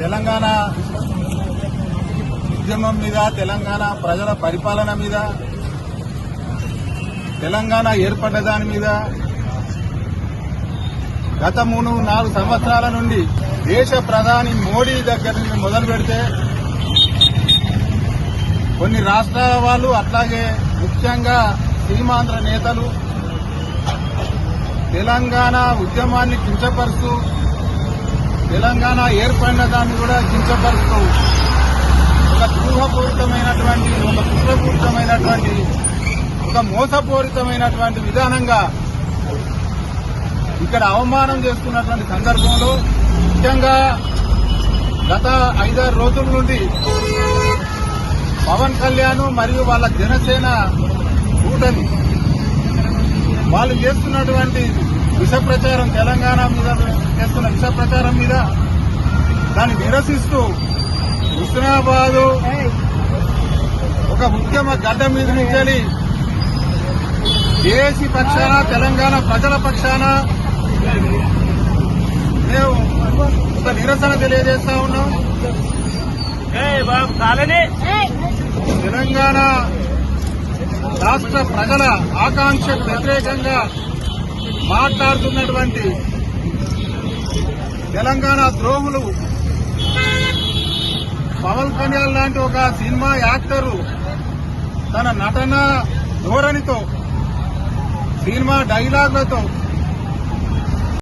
తెలంగాణ ఉద్యమం మీద, తెలంగాణ ప్రజల పరిపాలన మీద, తెలంగాణ ఏర్పడ్డ దాని మీద గత 3-4 సంవత్సరాల నుండి దేశ ప్రధాని మోడీ దగ్గర నుండి మొదలు పెడితే కొన్ని రాష్ట్రాల వాళ్ళు, అట్లాగే ముఖ్యంగా సీమాంధ్ర నేతలు తెలంగాణ ఉద్యమాన్ని కించపరుస్తూ, తెలంగాణ ఏర్పడిన దాన్ని కూడా కించపరుస్తూ ఒక ద్రోహపూరితమైనటువంటి, ఒక కుట్రపూరితమైనటువంటి, ఒక మోసపూరితమైనటువంటి విధానంగా ఇక్కడ అవమానం చేస్తున్నటువంటి సందర్భంలో ముఖ్యంగా గత 5-6 రోజుల నుండి పవన్ కళ్యాణ్ మరియు వాళ్ళ జనసేన కూటమి వాళ్ళు చేస్తున్నటువంటి విష ప్రచారం, తెలంగాణ మీద చేస్తున్న విష ప్రచారం మీద దాన్ని నిరసిస్తూ హుస్నాబాద్ ఒక ఉద్యమ గడ్డ మీద నుంచి దేశీ పక్షాన, తెలంగాణ ప్రజల పక్షాన మేము ఒక నిరసన తెలియజేస్తా ఉన్నాం. తెలంగాణ రాష్ట్ర ప్రజల ఆకాంక్షకు వ్యతిరేకంగా మాట్లాడుతున్నటువంటి తెలంగాణ ద్రోహులు పవన్ కళ్యాణ్ లాంటి ఒక సినిమా యాక్టరు తన నటన ధోరణితో, సినిమా డైలాగులతో